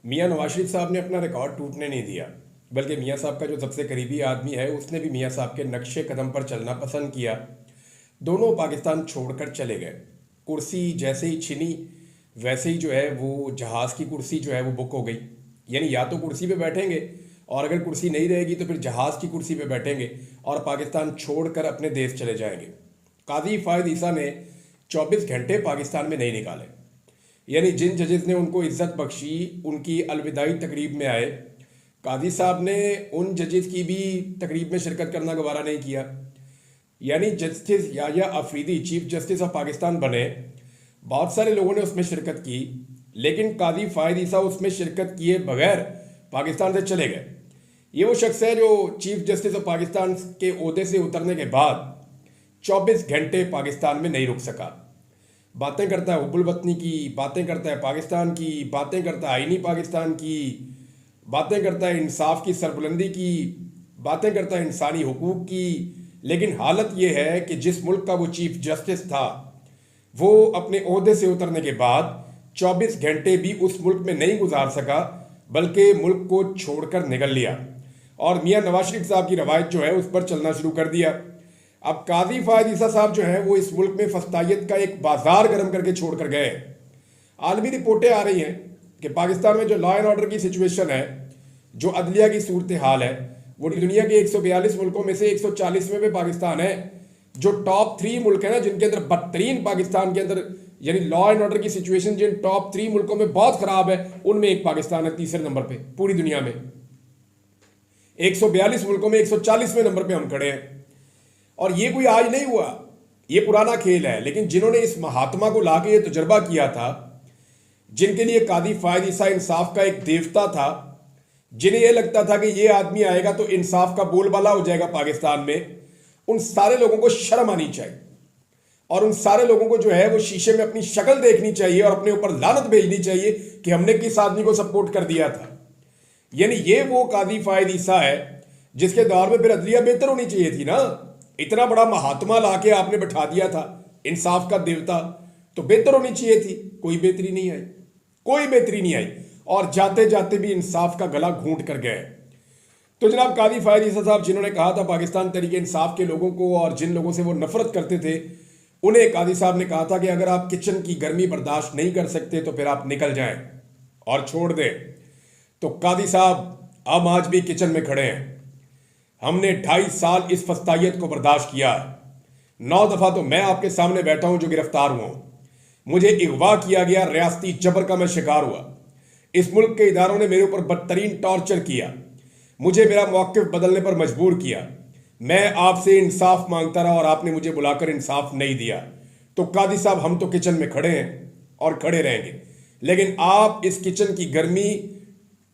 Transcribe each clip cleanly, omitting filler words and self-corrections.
मियां नवाज शरीफ साहब ने अपना रिकॉर्ड टूटने नहीं दिया, बल्कि मियां साहब का जो सबसे करीबी आदमी है उसने भी मियां साहब के नक्शे कदम पर चलना पसंद किया। दोनों पाकिस्तान छोड़कर चले गए। कुर्सी जैसे ही छिनी वैसे ही जो है वो जहाज़ की कुर्सी जो है वो बुक हो गई। यानी या तो कुर्सी पे बैठेंगे और अगर कुर्सी नहीं रहेगी तो फिर जहाज़ की कुर्सी पे बैठेंगे और पाकिस्तान छोड़कर अपने देश चले जाएंगे। काजी फायद ईसा ने 24 घंटे पाकिस्तान में नहीं निकाले। यानी जिन जजेस ने उनको इज्जत बख्शी उनकी अलविदाई तकरीब में आए, काजी साहब ने उन जजेस की भी तकरीब में शिरकत करना गवारा नहीं किया। यानी justice Yahya Afridi chief justice of Pakistan बने, बहुत सारे लोगों ने उसमें शिरकत की, लेकिन काजी फायद ईसा उसमें शिरकत किए बगैर पाकिस्तान से चले गए। ये वो शख्स है जो चीफ जस्टिस ऑफ पाकिस्तान के ओहदे से उतरने के बाद 24 घंटे पाकिस्तान में नहीं रुक सका। बातें करता है हुब्बुल वतनी की, बातें करता है पाकिस्तान की, बातें करता है आईनी पाकिस्तान की, बातें करता है इंसाफ की सरबुलंदी की, बातें करता है इंसानी हुकूक की। लेकिन हालत यह है कि जिस मुल्क का वो चीफ जस्टिस था वो अपने ओहदे से उतरने के बाद 24 घंटे भी उस मुल्क में नहीं गुजार सका, बल्कि मुल्क को छोड़कर निकल लिया और मियां नवाज शरीफ साहब की रवायत जो है उस पर चलना शुरू कर दिया। अब काजी फायद ईसा साहब जो है वो इस मुल्क में फस्तायत का एक बाजार गर्म करके छोड़कर गए। आलमी रिपोर्टें आ रही हैं कि पाकिस्तान में जो लॉ एंड ऑर्डर की सिचुएशन है, जो अदलिया की सूरत हाल है, वो दुनिया के 142 मुल्कों में से 140वें में पाकिस्तान है। जो टॉप 3 मुल्क है ना जिनके अंदर बदतरीन पाकिस्तान के अंदर यानी लॉ एंड ऑर्डर की सिचुएशन जिन टॉप 3 मुल्कों में बहुत खराब है, उनमें एक पाकिस्तान है तीसरे नंबर पे पूरी दुनिया में। 142 मुल्कों में 140वें नंबर पे हम खड़े हैं। और ये कोई आज नहीं हुआ, ये पुराना खेल है। लेकिन जिन्होंने इस महात्मा को लाके ये तजुर्बा किया था, जिनके लिए कादी फायद ईसा इंसाफ का एक देवता था, जिन्हें यह लगता था कि ये आदमी आएगा तो इंसाफ का बोलबाला हो जाएगा पाकिस्तान में, उन सारे लोगों को शर्म आनी चाहिए और उन सारे लोगों को जो है वो शीशे में अपनी शक्ल देखनी चाहिए और अपने ऊपर लानत भेजनी चाहिए कि हमने किस आदमी को सपोर्ट कर दिया था। यानी ये वो कादी फायद ईसा है जिसके दौर में फिर अदलिया बेहतर होनी चाहिए थी ना। इतना बड़ा महात्मा लाके आपने बैठा दिया था, इंसाफ का देवता, तो बेहतर होनी चाहिए थी। कोई बेहतरी नहीं आई, कोई बेहतरी नहीं आई और जाते जाते भी इंसाफ का गला घूंट कर गए। तो जनाब कादी फायद ईसा साहब जिन्होंने कहा था पाकिस्तान तरीके इंसाफ के लोगों को और जिन लोगों से वो नफरत करते थे, उन्हें कादी साहब ने कहा था कि अगर आप किचन की गर्मी बर्दाश्त नहीं कर सकते तो फिर आप निकल जाएं और छोड़ दें। तो कादी साहब हम आज भी किचन में खड़े हैं। हमने 2.5 साल इस फस्तायत को बर्दाश्त किया है। 9 दफा तो मैं आपके सामने बैठा हूं जो गिरफ्तार हुआ हूं। मुझे अगवा किया गया, रियासती जबर का मैं शिकार हुआ। इस मुल्क के इदारों ने मेरे ऊपर बदतरीन टॉर्चर किया, मुझे मेरा मौक़िफ़ बदलने पर मजबूर किया। मैं आपसे इंसाफ मांगता रहा और आपने मुझे बुलाकर इंसाफ नहीं दिया। तो कादी साहब हम तो किचन में खड़े हैं और खड़े रहेंगे, लेकिन आप इस किचन की गर्मी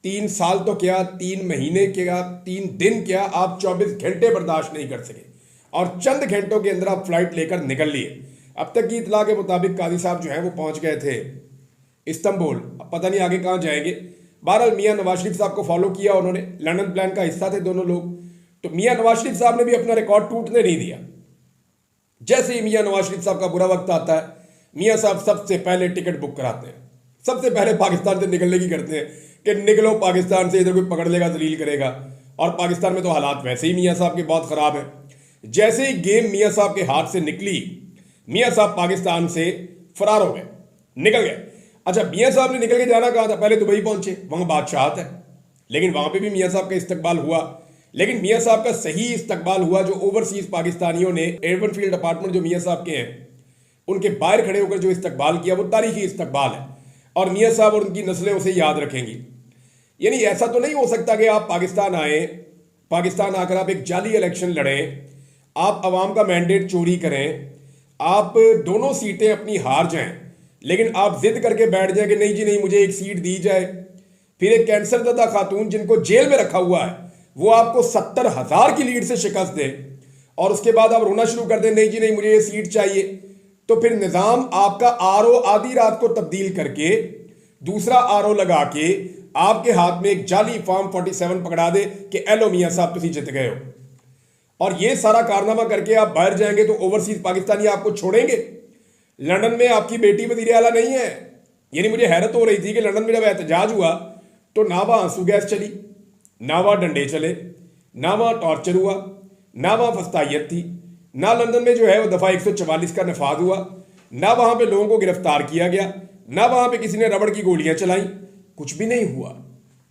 3 साल तो क्या, 3 महीने क्या, 3 दिन क्या, आप 24 घंटे बर्दाश्त नहीं कर सके और चंद घंटों के अंदर आप फ्लाइट लेकर निकल लिए। अब तक की इतला के मुताबिक कादी साहब जो है वो पहुंच गए थे इस्तांबुल। अब पता नहीं आगे कहाँ जाएंगे। बहरहाल मियां नवाज शरीफ साहब को फॉलो किया उन्होंने, लंदन प्लान का हिस्सा थे दोनों लोग। तो मियां नवाज शरीफ साहब ने भी अपना रिकॉर्ड टूटने नहीं दिया। जैसे ही मियां नवाज शरीफ साहब का बुरा वक्त आता है, मियां साहब सबसे पहले टिकट बुक कराते हैं, सबसे पहले पाकिस्तान से निकलने की करते हैं कि निकलो पाकिस्तान से, इधर कोई पकड़ लेगा, दलील करेगा। और पाकिस्तान में तो हालात वैसे ही मियां साहब के बहुत खराब हैं। जैसे ही गेम मियां साहब के हाथ से निकली, मियां साहब पाकिस्तान से फरार हो गए, निकल गए। अच्छा, मियां साहब ने निकल के जाना कहा था, पहले दुबई पहुंचे, वहां बादशाहत है, लेकिन वहां पे भी मियां साहब का इस्तकबाल हुआ। लेकिन मियां साहब का सही इस्तकबाल हुआ जो ओवरसीज पाकिस्तानियों ने एवन फील्ड अपार्टमेंट जो मियां साहब के हैं उनके बाहर खड़े होकर जो इस्तकबाल किया, वो तारीखी इस्तकबाल है और मियां साहब और उनकी नस्लें उसे याद रखेंगी। यानी ऐसा तो नहीं हो सकता कि आप पाकिस्तान आए, पाकिस्तान आकर आप एक जाली इलेक्शन लड़ें, आप अवाम का मैंडेट चोरी करें, आप दोनों सीटें अपनी हार जाएं, लेकिन आप जिद करके बैठ जाएं कि नहीं जी नहीं, मुझे एक सीट दी जाए। फिर एक कैंसर ज़दा खातून जिनको जेल में रखा हुआ है वो आपको 70,000 की लीड से शिकस्त दे और उसके बाद आप रोना शुरू कर दें, नहीं जी नहीं, मुझे ये सीट चाहिए। तो फिर निज़ाम आपका आरओ आधी रात को तब्दील करके दूसरा आरओ लगा के आपके हाथ में एक जाली फॉर्म 47 पकड़ा दे कि एलो मियां साहब तुम जीत गए हो। और ये सारा कारनामा करके आप बाहर जाएंगे तो ओवरसीज पाकिस्तानी आपको छोड़ेंगे। लंदन में आपकी बेटी वजीर आला नहीं है। यानी मुझे हैरत हो रही थी कि लंदन में जब एहतजाज हुआ तो ना वहाँ आंसू गैस चली, ना वहाँ डंडे चले, ना वहाँ टॉर्चर हुआ, ना वहाँ फस्तायत थी, ना लंदन में जो है वो दफ़ा 144 का नफाज हुआ, ना वहाँ पे लोगों को गिरफ्तार किया गया, ना वहाँ पे किसी ने रबड़ की गोलियां चलाई, कुछ भी नहीं हुआ।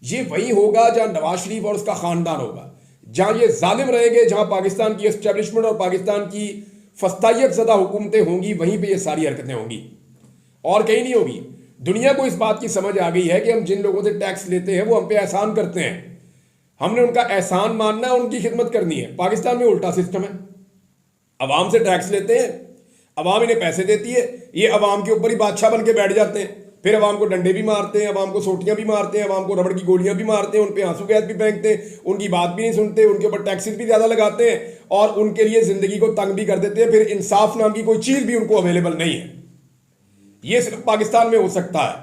ये वही होगा जहाँ नवाज शरीफ और उसका खानदान होगा, जहाँ ये जालिम रहेंगे, जहाँ पाकिस्तान की एस्टेब्लिशमेंट और पाकिस्तान की फस्तायत ज़दा हुकूमतें होंगी, वहीं पर ये सारी हरकतें होंगी और कहीं नहीं होगी। दुनिया को इस बात की समझ आ गई है कि हम जिन लोगों से टैक्स लेते हैं वो हम पे एहसान करते हैं, हमने उनका एहसान मानना है, उनकी खिदमत करनी है। पाकिस्तान में उल्टा सिस्टम है, अवाम से टैक्स लेते हैं, अवाम इन्हें पैसे देती है, ये अवाम के ऊपर ही बादशाह बन के बैठ जाते हैं, फिर अवाम को डंडे भी मारते हैं, अवाम को सोटियां भी मारते हैं, अवाम को रबड़ की गोलियां भी मारते हैं, उन पे आंसू गैस भी फेंकते हैं, उनकी बात भी नहीं सुनते, उनके ऊपर टैक्सेस भी ज़्यादा लगाते हैं और उनके लिए ज़िंदगी को तंग भी कर देते हैं। फिर इंसाफ नाम की कोई चीज़ भी उनको अवेलेबल नहीं है। ये सिर्फ पाकिस्तान में हो सकता है,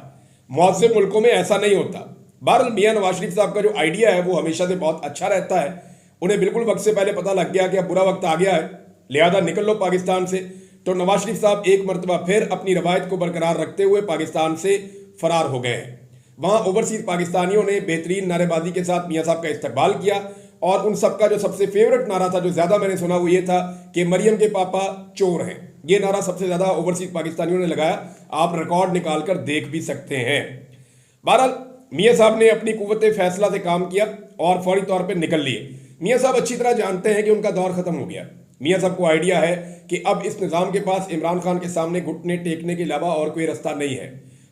मुअज़्ज़म मुल्कों में ऐसा नहीं होता। बहरहाल मियां नवाज शरीफ साहब का जो आइडिया है वो हमेशा से बहुत अच्छा रहता है। उन्हें बिल्कुल वक्त से पहले पता लग गया कि अब बुरा वक्त आ गया है, लिहाजा निकल लो पाकिस्तान से। तो नवाज शरीफ साहब एक मरतबा फिर अपनी रवायत को बरकरार रखते हुए पाकिस्तान से फरार हो गए हैं। वहाँ ओवरसीज पाकिस्तानियों ने बेहतरीन नारेबाजी के साथ मियाँ साहब का इस्तकबाल किया और उन सबका जो सबसे फेवरेट नारा था, जो ज़्यादा मैंने सुना, वो ये था कि मरियम के पापा चोर हैं। ये नारा सबसे ज़्यादा ओवरसीज पाकिस्तानियों ने लगाया, आप रिकॉर्ड निकाल कर देख भी सकते हैं। बहरहाल मियाँ साहब ने अपनी कुव्वत फैसला से काम किया और फौरी तौर पर निकल लिए। मियाँ साहब अच्छी तरह जानते हैं कि उनका दौर ख़त्म हो गया। मियाँ साहब को आइडिया है कि अब इस निज़ाम के पास इमरान खान के सामने घुटने टेकने के अलावा और कोई रास्ता नहीं है।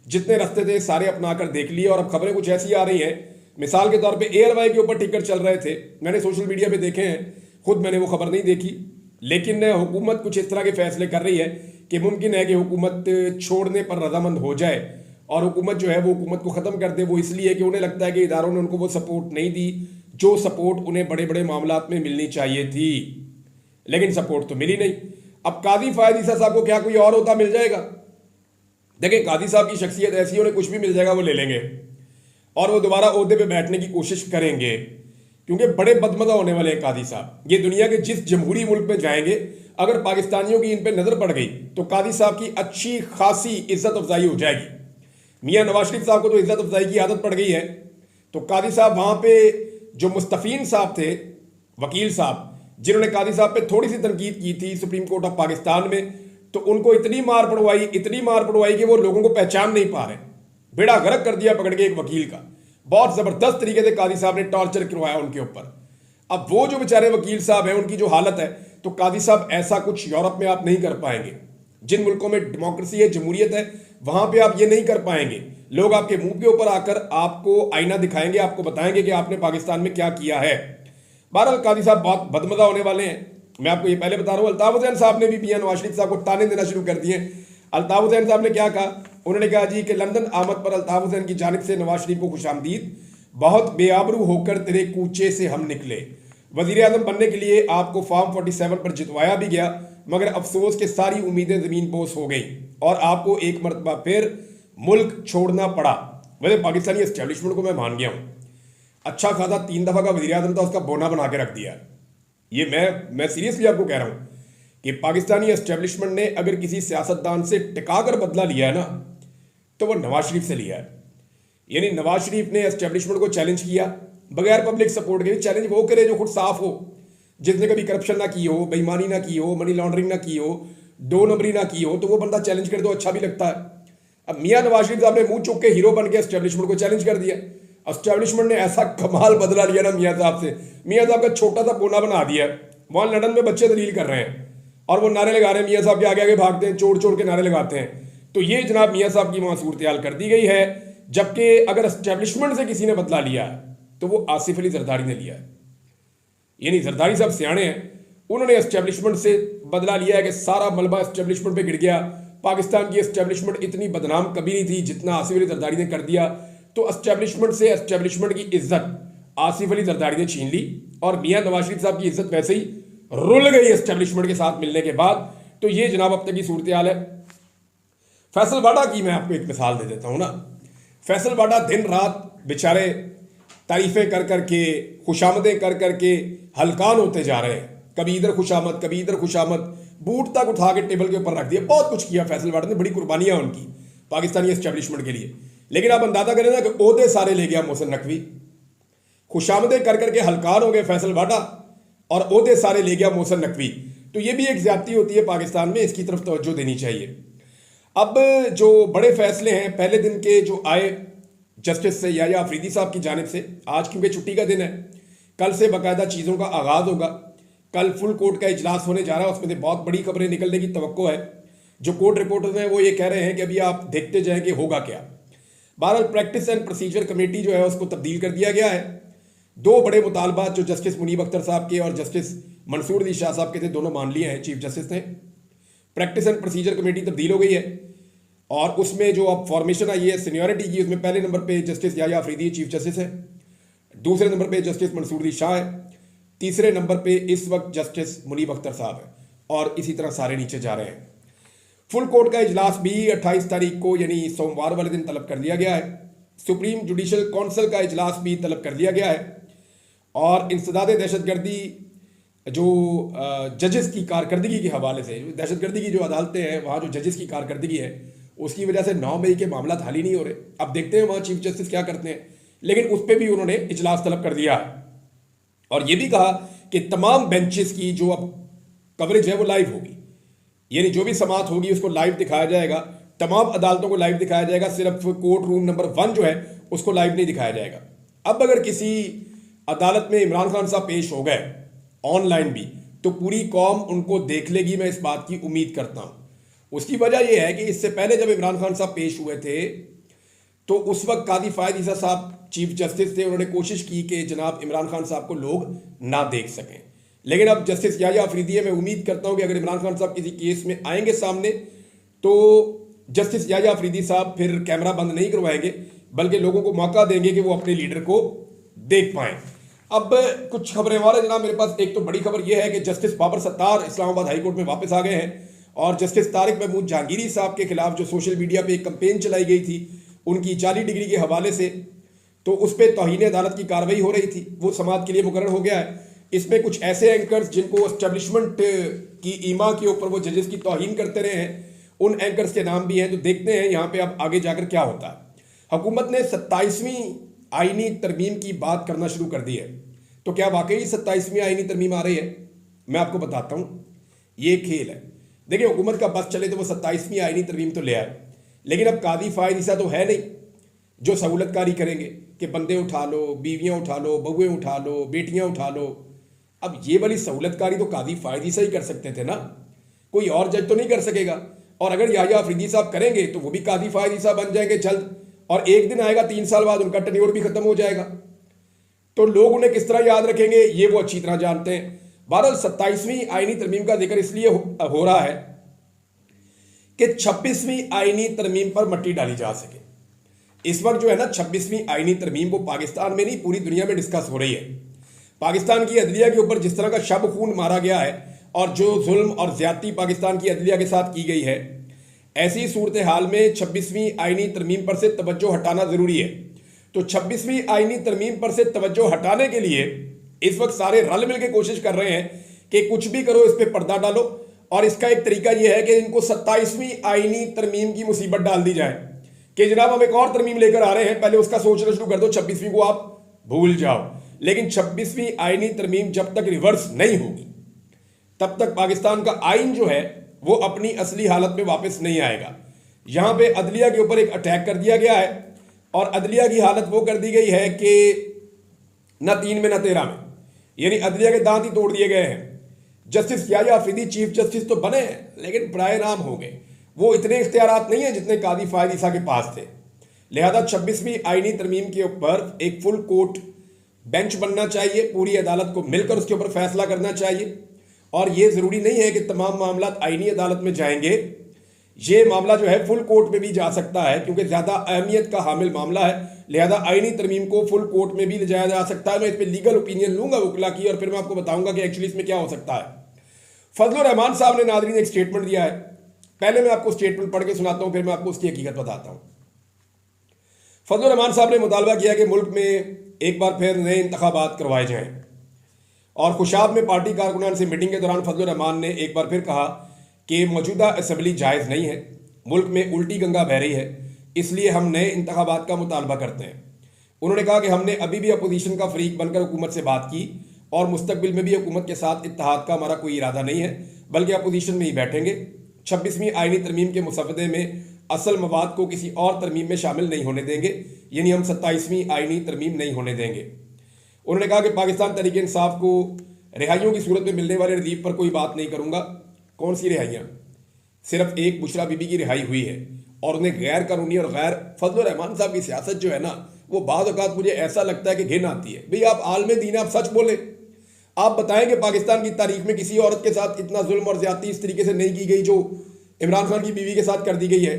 जितने रास्ते थे सारे अपना कर देख लिए और अब खबरें कुछ ऐसी आ रही हैं, मिसाल के तौर पे एयरवाई के ऊपर टिकट चल रहे थे, मैंने सोशल मीडिया पे देखे हैं, खुद मैंने वो खबर नहीं देखी, लेकिन हुकूमत कुछ इस तरह के फैसले कर रही है कि मुमकिन है कि हुकूमत छोड़ने पर रजामंद हो जाए और हुकूमत जो है वो हुकूमत को ख़त्म कर दे। वो इसलिए कि उन्हें लगता है कि इदारों ने उनको वो सपोर्ट नहीं दी जो सपोर्ट उन्हें बड़े बड़े मामलात में मिलनी चाहिए थी, लेकिन सपोर्ट तो मिली नहीं। अब काजी फायद ईसा साहब को क्या कोई और होता मिल जाएगा? देखिए, काजी साहब की शख्सियत ऐसी है, उन्हें कुछ भी मिल जाएगा वो ले लेंगे और वो दोबारा ओहदे पे बैठने की कोशिश करेंगे, क्योंकि बड़े बदमजा होने वाले हैं काजी साहब। ये दुनिया के जिस जमहूरी मुल्क में जाएंगे, अगर पाकिस्तानियों की इन पे नज़र पड़ गई तो काजी साहब की अच्छी खासी इज्जत अफजाई हो जाएगी। मियाँ नवाज शरीफ साहब को तो इज्जत अफजाई की आदत पड़ गई है, तो काजी साहब वहाँ पे जो मुस्तफ़ीन साहब थे, वकील साहब, जिन्होंने काजी साहब पे थोड़ी सी तनकीद की थी सुप्रीम कोर्ट ऑफ पाकिस्तान में, तो उनको इतनी मार पड़वाई कि वो लोगों को पहचान नहीं पा रहे। बेड़ा गर्क कर दिया पकड़ के एक वकील का, बहुत ज़बरदस्त तरीके से काजी साहब ने टॉर्चर करवाया उनके ऊपर। अब वो जो बेचारे वकील साहब हैं, उनकी जो हालत है, तो काजी साहब ऐसा कुछ यूरोप में आप नहीं कर पाएंगे। जिन मुल्कों में डेमोक्रेसी है, जमहूरियत है, वहां पे आप ये नहीं कर पाएंगे। लोग आपके मुंह के ऊपर आकर आपको आईना दिखाएंगे, आपको बताएंगे कि आपने पाकिस्तान में क्या किया है। बहरहाल काजी साहब बहुत बदमजा होने वाले हैं, मैं आपको ये पहले बता रहा हूँ। अल्ताफ हुसैन साहब ने भी मियां नवाज शरीफ साहब को ताने देना शुरू कर दिए। अल्ताफ हुसैन साहब ने क्या कहा? उन्होंने कहा जी कि लंदन आमद पर अल्ताफ हुसैन की जानिब से नवाज शरीफ को खुशामदीद, बहुत बेआबरू होकर तेरे कूचे से हम निकले। वजीर आजम बनने के लिए आपको फॉर्म 47 पर जितवाया भी गया, मगर अफसोस के सारी उम्मीदें ज़मीन बोस हो गई और आपको एक मरतबा फिर मुल्क छोड़ना पड़ा। वैसे पाकिस्तानी एस्टेब्लिशमेंट को मैं मान गया हूँ, अच्छा खासा 3 दफ़ा का वज़ीर आज़म था, उसका बोना बना के रख दिया। ये मैं सीरियसली आपको कह रहा हूँ कि पाकिस्तानी एस्टेब्लिशमेंट ने अगर किसी सियासतदान से टिका कर बदला लिया है ना, तो वो नवाज शरीफ से लिया है। यानी नवाज शरीफ ने एस्टेब्लिशमेंट को चैलेंज किया बगैर पब्लिक सपोर्ट के। चैलेंज वो करे जो खुद साफ हो, जिसने कभी करप्शन ना की हो, बेईमानी ना की हो, मनी लॉन्ड्रिंग ना की हो, 2 नंबरी ना की हो, तो वो बंदा चैलेंज कर दो, अच्छा भी लगता है। अब मियां नवाज शरीफ साहब ने मुंह चुक के हीरो बन के एस्टेब्लिशमेंट को चैलेंज कर दिया। एस्टेब्लिशमेंट ने ऐसा कमाल बदला लिया ना मियां साहब से, मियां साहब का छोटा सा कोना बना दिया। वहां लंदन में बच्चे दलील कर रहे हैं और वो नारे लगा रहे हैं, मियां साहब के आगे आगे भागते हैं, चोर चोर के नारे लगाते हैं। तो ये जनाब मियां साहब की वहां सूरत कर दी गई है। जबकि अगर एस्टेब्लिशमेंट से किसी ने बदला लिया तो वो आसिफ अली जरदारी ने लिया है। यानी जरदारी साहब सियाणे हैं, उन्होंने एस्टेब्लिशमेंट से बदला लिया है कि सारा मलबा एस्टेब्लिशमेंट पे गिर गया। पाकिस्तान की एस्टेब्लिशमेंट इतनी बदनाम कभी नहीं थी जितना आसिफ अली जरदारी ने कर दिया। तो एस्टेब्लिशमेंट से एस्टेब्लिशमेंट की इज्जत आसिफ अली जरदारी ने छीन ली और मियां नवाज शरीफ साहब की इज्जत वैसे ही रुल गई एस्टेब्लिशमेंट के साथ मिलने के बाद। तो ये जनाब अब तक की सूरत हाल है। फैसल बाडा की मैं आपको एक मिसाल दे देता हूँ ना। फैसल बाडा दिन रात बेचारे तारीफ़ें कर करके, खुशामदें कर करके हलकान होते जा रहे हैं। कभी इधर खुशामद, कभी इधर खुशामद, बूट तक उठा के टेबल के ऊपर रख दिया। बहुत कुछ किया फैसल बाडा ने, बड़ी कुर्बानियाँ उनकी पाकिस्तानी एस्टेब्लिशमेंट के लिए। लेकिन आप अंदाजा करें ना कि ओहदे सारे ले गया मोहसिन नकवी, खुशामदें कर करके हलकान हो गए फैसल वाडा और ओहदे सारे ले गया मोहसिन नकवी। तो ये भी एक ज्यादती होती है पाकिस्तान में, इसकी तरफ तवज्जो देनी चाहिए। अब जो बड़े फैसले हैं पहले दिन के जो आए जस्टिस से या अफरीदी साहब की जानिब से, आज क्योंकि छुट्टी का दिन है, कल से बाकायदा चीज़ों का आगाज़ होगा। कल फुल कोर्ट का इजलास होने जा रहा है, उसमें से बहुत बड़ी खबरें निकलने की तवक्को है। जो कोर्ट रिपोर्टर्स हैं वो ये कह रहे हैं कि अभी आप देखते जाएं कि होगा क्या। बहरहाल प्रैक्टिस एंड प्रोसीजर कमेटी जो है उसको तब्दील कर दिया गया है। दो बड़े मुतालबात जो जस्टिस मुनीब अख्तर साहब के और जस्टिस मंसूर अली शाह साहब के थे, दोनों मान लिए हैं चीफ जस्टिस ने। प्रैक्टिस एंड प्रोसीजर कमेटी तब्दील हो गई है और उसमें जो अब फॉर्मेशन आई है सीनियरिटी की, उसमें पहले नंबर पे justice Yahya Afridi chief justice है, दूसरे नंबर पे जस्टिस मंसूर अली शाह है, तीसरे नंबर पे इस वक्त जस्टिस मुनीब अख्तर साहब है, और इसी तरह सारे नीचे जा रहे हैं। फुल कोर्ट का इजलास भी 28 तारीख को यानी सोमवार वाले दिन तलब कर दिया गया है। सुप्रीम जुडिशल काउंसिल का इजलास भी तलब कर दिया गया है और इंसदाद दहशतगर्दी जो जजेस की कारकर्दगी के हवाले से, दहशतगर्दी की जो अदालतें हैं वहाँ जो जजेस की कारकर्दगी है उसकी वजह से 9 मई के मामला हल ही नहीं हो रहे। अब देखते हैं वहाँ चीफ जस्टिस क्या करते हैं, लेकिन उस पर भी उन्होंने इजलास तलब कर दिया है और ये भी कहा कि तमाम बेंचेस की जो अब कवरेज है वो लाइव होगी, यानी जो भी समाअत होगी उसको लाइव दिखाया जाएगा, तमाम अदालतों को लाइव दिखाया जाएगा, सिर्फ कोर्ट रूम नंबर 1 जो है उसको लाइव नहीं दिखाया जाएगा। अब अगर किसी अदालत में इमरान खान साहब पेश हो गए ऑनलाइन भी, तो पूरी कौम उनको देख लेगी, मैं इस बात की उम्मीद करता हूं। उसकी वजह यह है कि इससे पहले जब इमरान खान साहब पेश हुए थे तो उस वक्त कादी फायद ईसा साहब चीफ जस्टिस थे, उन्होंने कोशिश की कि जनाब इमरान खान साहब को लोग ना देख सकें। लेकिन अब जस्टिस याह्या अफरीदी है, मैं उम्मीद करता हूं कि अगर इमरान खान साहब किसी केस में आएंगे सामने तो जस्टिस याह्या अफरीदी साहब फिर कैमरा बंद नहीं करवाएंगे, बल्कि लोगों को मौका देंगे कि वो अपने लीडर को देख पाएं। अब कुछ खबरें वाले जनाब मेरे पास, एक तो बड़ी खबर यह है कि justice Babar Sattar Islamabad high court में वापस आ गए हैं और जस्टिस तारिक महमूद जहांगीरी साहब के खिलाफ जो सोशल मीडिया पे एक कंपेन चलाई गई थी उनकी 40 डिग्री के हवाले से, तो उस पर तौहीन अदालत की कार्रवाई हो रही थी, वो समाअत के लिए मुकर्रर हो गया है। इसमें कुछ ऐसे एंकर्स जिनको एस्टेब्लिशमेंट की ईमा के ऊपर वो जजेस की तौहीन करते रहे हैं, उन एंकर्स के नाम भी हैं। तो देखते हैं यहाँ पे अब आगे जाकर क्या होता है। हुकूमत ने 27वीं आईनी तरमीम की बात करना शुरू कर दी है, तो क्या वाकई 27वीं आईनी तरमीम आ रही है? मैं आपको बताता हूँ, ये खेल है। देखिए हुकूमत का बस चले तो वो 27वीं आईनी तरमीम तो ले आए, लेकिन अब कादी फायद ईसा तो है नहीं जो सहूलतकारी करेंगे कि बंदे उठा लो, बीवियाँ उठा लो, बहुएं उठा लो, बेटियाँ उठा लो। अब ये वाली सहूलतकारी तो कादी फायद ईसा ही कर सकते थे ना, कोई और जज तो नहीं कर सकेगा। और अगर याह्या अफरीदी साहब करेंगे तो वो भी कादी फायद ईसा बन जाएंगे जल्द, और एक दिन आएगा 3 साल बाद उनका टेन्योर भी खत्म हो जाएगा। तो लोग उन्हें किस तरह याद रखेंगे ये वो अच्छी तरह जानते हैं। बहरहाल 27वीं आईनी तरमीम का जिक्र इसलिए हो रहा है कि 26वीं आईनी तरमीम पर मट्टी डाली जा सके। इस वक्त जो है ना 26वीं आईनी तरमीम वो पाकिस्तान में नहीं पूरी दुनिया में डिस्कस हो रही है। पाकिस्तान की अदलिया के ऊपर जिस तरह का शब खून मारा गया है और जो जुल्म और ज्यादती पाकिस्तान की अदलिया के साथ की गई है, ऐसी सूरत हाल में 26वीं आईनी तरमीम पर से तवज्जो हटाना जरूरी है। तो 26वीं आईनी तरमीम पर से तवज्जो हटाने के लिए इस वक्त सारे रल मिल के कोशिश कर रहे हैं कि कुछ भी करो इस पर पर्दा डालो, और इसका एक तरीका यह है कि इनको 27वीं आईनी तरमीम की मुसीबत डाल दी जाए कि जनाब हम एक और तरमीम लेकर आ रहे हैं, पहले उसका सोचना शुरू कर दो, 26वीं को आप भूल जाओ। लेकिन 26वीं आईनी तरमीम जब तक रिवर्स नहीं होगी तब तक पाकिस्तान का आइन जो है वो अपनी असली हालत में वापस नहीं आएगा। यहां पे अदलिया के ऊपर एक अटैक कर दिया गया है और अदलिया की हालत वो कर दी गई है कि न 3 में न 13 में, यानी अदलिया के दांत ही तोड़ दिए गए हैं। Justice Yahya Afridi chief justice तो बने हैं लेकिन पराए नाम हो गए, वो इतने इख्तियारात नहीं है जितने कादी फायद ईसा के पास थे। लिहाजा 26वीं आईनी तरमीम के ऊपर एक फुल कोर्ट बेंच बनना चाहिए, पूरी अदालत को मिलकर उसके ऊपर फैसला करना चाहिए। और ये ज़रूरी नहीं है कि तमाम मामला आईनी अदालत में जाएंगे, ये मामला जो है फुल कोर्ट में भी जा सकता है क्योंकि ज़्यादा अहमियत का हामिल मामला है। लिहाजा आईनी तरमीम को फुल कोर्ट में भी ले जाया जा सकता है। मैं इस पर लीगल ओपिनियन लूंगा वकला की और फिर मैं आपको बताऊंगा कि एक्चुअली इसमें क्या हो सकता है। फजलुर रहमान साहब ने नाज़रीन एक स्टेटमेंट दिया है, पहले मैं आपको स्टेटमेंट पढ़ के सुनाता हूं, फिर मैं आपको उसकी हकीकत बताता हूं। फजलुर रहमान साहब ने मुतालबा किया कि मुल्क में एक बार फिर नए इंतखाबात करवाए जाएं, और खुशाब में पार्टी कारकुनान से मीटिंग के दौरान फजलुर रहमान ने एक बार फिर कहा कि मौजूदा असम्बली जायज़ नहीं है, मुल्क में उल्टी गंगा बह रही है, इसलिए हम नए इंतखाबात का मुतालबा करते हैं। उन्होंने कहा कि हमने अभी भी अपोजिशन का फरीक बनकर हुकूमत से बात की और मुस्तकबिल में भी हुकूमत के साथ इत्तेहाद का हमारा कोई इरादा नहीं है, बल्कि अपोजिशन में ही बैठेंगे। 26वीं आईनी तरमीम के मुसवदे में असल मवाद को किसी और तरमीम में शामिल नहीं होने देंगे, यानी हम 27वीं आईनी तरमीम नहीं होने देंगे। उन्होंने कहा कि पाकिस्तान तहरीक इंसाफ को रिहाइयों की सूरत में मिलने वाले रिलीफ पर कोई बात नहीं करूंगा। कौन सी रिहाइयाँ? सिर्फ एक बुशरा बीबी की रिहाई हुई है और उन्हें गैर कानूनी और गैर फजल रहमान साहब की सियासत जो है ना, वो बाद औक़ात मुझे ऐसा लगता है कि घिन आती है। भाई आप आलम दीन, आप सच बोले, आप बताएं कि पाकिस्तान की तारीख में किसी औरत के साथ इतना जुल्म और ज्यादती इस तरीके से नहीं की गई जो इमरान खान की बीवी के साथ कर दी गई है।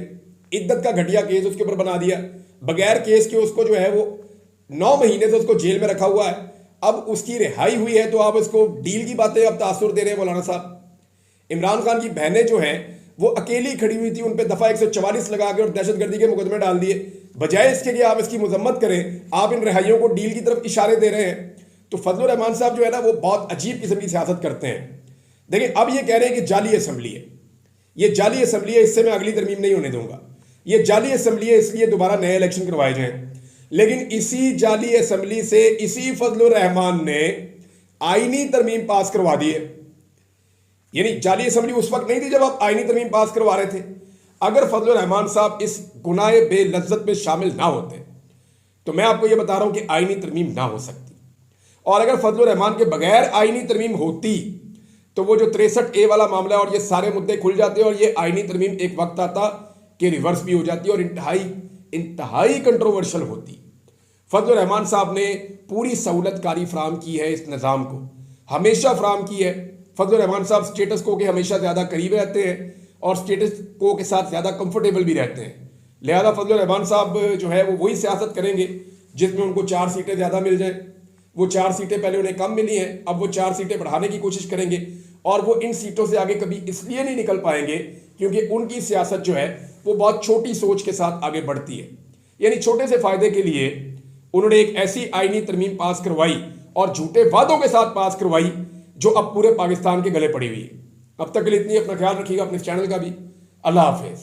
इद्दत का घटिया केस उसके ऊपर बना दिया, बगैर केस के उसको जो है वो 9 महीने से उसको जेल में रखा हुआ है। अब उसकी रिहाई हुई है तो आप उसको डील की बातें अब तासुर दे रहे हैं मौलाना साहब। इमरान खान की बहनें जो हैं वो अकेली खड़ी हुई थी, उन पर दफा 144 लगा के और दहशतगर्दी के मुकदमे डाल दिए। बजाय इसके कि आप इसकी मजम्मत करें, आप इन रिहाइयों को डील की तरफ इशारे दे रहे हैं। तो फजल रहमान साहब जो है ना वो बहुत अजीब किस्म की सियासत करते हैं। देखिए अब ये कह रहे हैं कि जाली असम्बली है, ये जाली असम्बली है, इससे मैं अगली तरमीम नहीं होने दूंगा। ये जाली असम्बली है, इसलिए दोबारा नए इलेक्शन करवाए जाएं। लेकिन इसी जाली असम्बली से इसी फजल रहमान ने आईनी तरमीम पास करवा दी है। यानी जाली असम्बली उस वक्त नहीं थी जब आप आईनी तरमीम पास करवा रहे थे। अगर फजल रहमान साहब इस गुनाह बेलज्जत में शामिल ना होते तो मैं आपको यह बता रहा हूं कि आईनी तरमीम ना हो सकती। और अगर फजल रहमान के बगैर आईनी तरमीम होती तो वो जो 63A वाला मामला है और ये सारे मुद्दे खुल जाते और ये आईनी तरमीम एक वक्त आता कि रिवर्स भी हो जाती और इंतहाई कंट्रोवर्शियल होती। फजल रहमान साहब ने पूरी सहूलतकारी फराम की है, इस निज़ाम को हमेशा फराम की है। फजल रहमान साहब स्टेटस को के हमेशा ज़्यादा करीब रहते हैं और स्टेटस को के साथ ज़्यादा कंफर्टेबल भी रहते हैं। लिहाजा फजल रहमान साहब जो है वो वही सियासत करेंगे जिसमें उनको 4 सीटें ज़्यादा मिल जाएं। वो 4 सीटें पहले उन्हें कम मिली हैं, अब वो 4 सीटें बढ़ाने की कोशिश करेंगे और वो इन सीटों से आगे कभी इसलिए नहीं निकल पाएंगे क्योंकि उनकी सियासत जो है वो बहुत छोटी सोच के साथ आगे बढ़ती है। यानी छोटे से फायदे के लिए उन्होंने एक ऐसी आईनी तरमीम पास करवाई और झूठे वादों के साथ पास करवाई जो अब पूरे पाकिस्तान के गले पड़ी हुई है। अब तक के लिए इतनी, अपना ख्याल रखिएगा, अपने चैनल का भी। अल्लाह हाफिज।